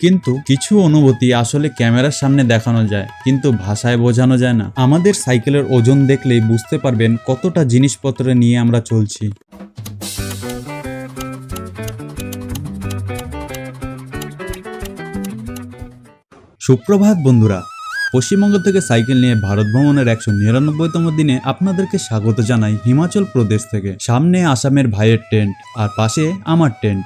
কিন্তু কিছু অনুভূতি আসলে ক্যামেরার সামনে দেখানো যায়, কিন্তু ভাষায় বোঝানো যায় না। আমাদের সাইকেলের ওজন দেখলেই বুঝতে পারবেন কতটা জিনিসপত্র নিয়ে আমরা চলছি। সুপ্রভাত বন্ধুরা, পশ্চিমবঙ্গ থেকে সাইকেল নিয়ে ভারত ভ্রমণের 199তম দিনে আপনাদেরকে স্বাগত জানাই হিমাচল প্রদেশ থেকে। সামনে আসামের ভাইয়ের টেন্ট আর পাশে আমার টেন্ট।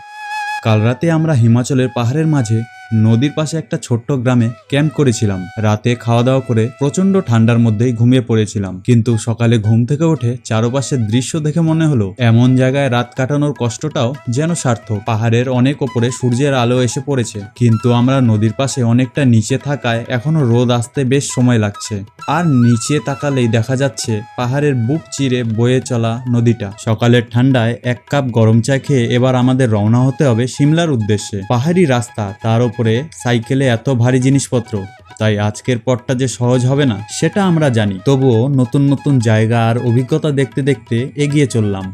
কাল রাতে আমরা হিমাচলের পাহাড়ের মাঝে নদীর পাশে একটা ছোট্ট গ্রামে ক্যাম্প করেছিলাম। রাতে খাওয়া দাওয়া করে প্রচন্ড ঠান্ডার মধ্যেই ঘুমিয়ে পড়েছিলাম, কিন্তু সকালে ঘুম থেকে উঠে চারপাশের দৃশ্য দেখে মনে হলো এমন জায়গায় রাত কাটানোর কষ্টটাও যেন সার্থক। পাহাড়ের অনেক ওপরে সূর্যের আলো এসে পড়েছে, কিন্তু আমরা নদীর পাশে অনেকটা নিচে থাকায় এখনো রোদ আসতে বেশ সময় লাগছে। আর নিচে তাকালেই দেখা যাচ্ছে পাহাড়ের বুক চিরে বয়ে চলা নদীটা। সকালের ঠান্ডায় এক কাপ গরম চা খেয়ে এবার আমাদের রওনা হতে হবে সিমলার উদ্দেশ্যে। পাহাড়ি রাস্তা, তার উপরে সাইকেলে এত ভারী জিনিসপত্র, তাই আজকের পথটা যে সহজ হবে না সেটা আমরা জানি। তবুও নতুন নতুন জায়গা আর অভিজ্ঞতা দেখতে দেখতে এগিয়ে চললাম।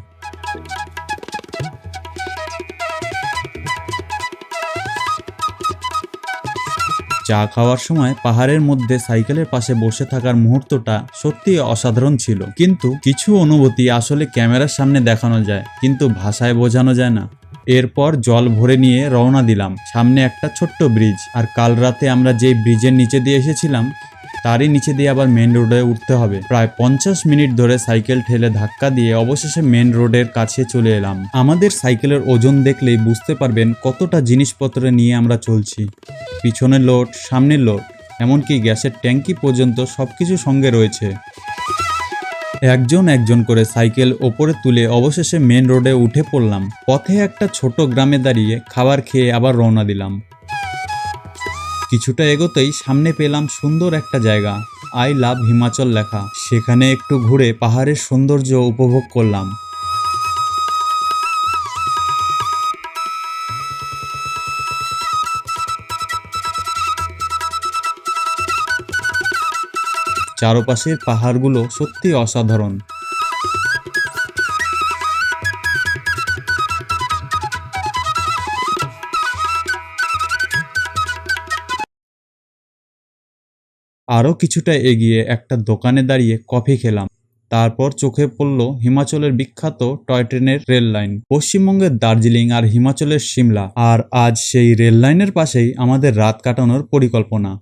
চা খাওয়ার সময় পাহাড়ের মধ্যে সাইকেলের পাশে বসে থাকার মুহূর্তটা সত্যি অসাধারণ ছিল। কিন্তু কিছু অনুভূতি আসলে ক্যামেরার সামনে দেখানো যায়, কিন্তু ভাষায় বোঝানো যায় না। এরপর জল ভরে নিয়ে রওনা দিলাম। সামনে একটা ছোট্ট ব্রিজ, আর কাল রাতে আমরা যে ব্রিজের নিচে দিয়ে এসেছিলাম তারই নিচে দিয়ে আবার মেন রোডে উঠতে হবে। প্রায় 50 মিনিট ধরে সাইকেল ঠেলে ধাক্কা দিয়ে অবশেষে মেন রোডের কাছে চলে এলাম। আমাদের সাইকেলের ওজন দেখলেই বুঝতে পারবেন কতটা জিনিসপত্র নিয়ে আমরা চলছি। পিছনের লোড, সামনের লোড, এমনকি গ্যাসের ট্যাঙ্কি পর্যন্ত সবকিছু সঙ্গে রয়েছে। একজন একজন করে সাইকেল ওপরে তুলে অবশেষে মেন রোডে উঠে পড়লাম। পথে একটা ছোট গ্রামে দাঁড়িয়ে খাবার খেয়ে আবার রওনা দিলাম। কিছুটা এগোতেই সামনে পেলাম সুন্দর একটা জায়গা, আই লাভ হিমাচল লেখা। সেখানে একটু ঘুরে পাহাড়ের সৌন্দর্য উপভোগ করলাম। চারপাশের পাহাড়গুলো সত্যি অসাধারণ। আরও কিছুটা এগিয়ে একটা দোকানে দাঁড়িয়ে কফি খেলাম। তারপর চোখে পড়ল হিমাচলের বিখ্যাত টয় ট্রেনের রেল লাইন, পশ্চিমবঙ্গের দার্জিলিং আর হিমাচলের সিমলা। আর আজ সেই রেল লাইনের পাশেই আমাদের রাত কাটানোর পরিকল্পনা।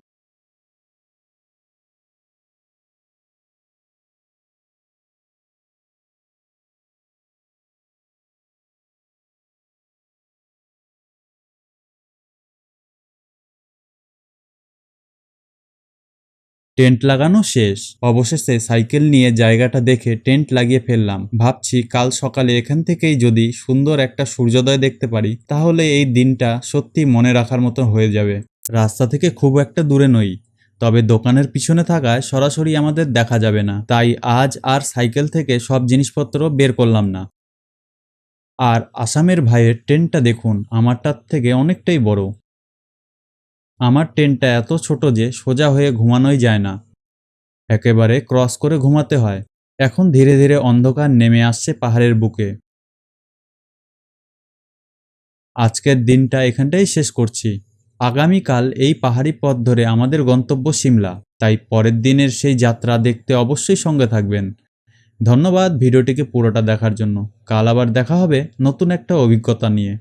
টেন্ট লাগানো শেষ। অবশেষে সাইকেল নিয়ে জায়গাটা দেখে টেন্ট লাগিয়ে ফেললাম। ভাবছি কাল সকালে এখান থেকেই যদি সুন্দর একটা সূর্যোদয় দেখতে পারি, তাহলে এই দিনটা সত্যি মনে রাখার মতো হয়ে যাবে। রাস্তা থেকে খুব একটা দূরে নই, তবে দোকানের পিছনে থাকায় সরাসরি আমাদের দেখা যাবে না, তাই আজ আর সাইকেল থেকে সব জিনিসপত্র বের করলাম না। আর আসামের ভাইয়ের টেন্টটা দেখুন, আমারটার থেকে অনেকটাই বড়। আমার টেন্টটা এত ছোট যে সোজা হয়ে ঘুমানোই যায় না, একেবারে ক্রস করে ঘুমাতে হয়। এখন ধীরে ধীরে অন্ধকার নেমে আসছে পাহাড়ের বুকে। আজকের দিনটা এখানটাই শেষ করছি। আগামীকাল এই পাহাড়ি পথ ধরে আমাদের গন্তব্য সিমলা, তাই পরের দিনের সেই যাত্রা দেখতে অবশ্যই সঙ্গে থাকবেন। ধন্যবাদ ভিডিওটিকে পুরোটা দেখার জন্য। কাল আবার দেখা হবে নতুন একটা অভিজ্ঞতা নিয়ে।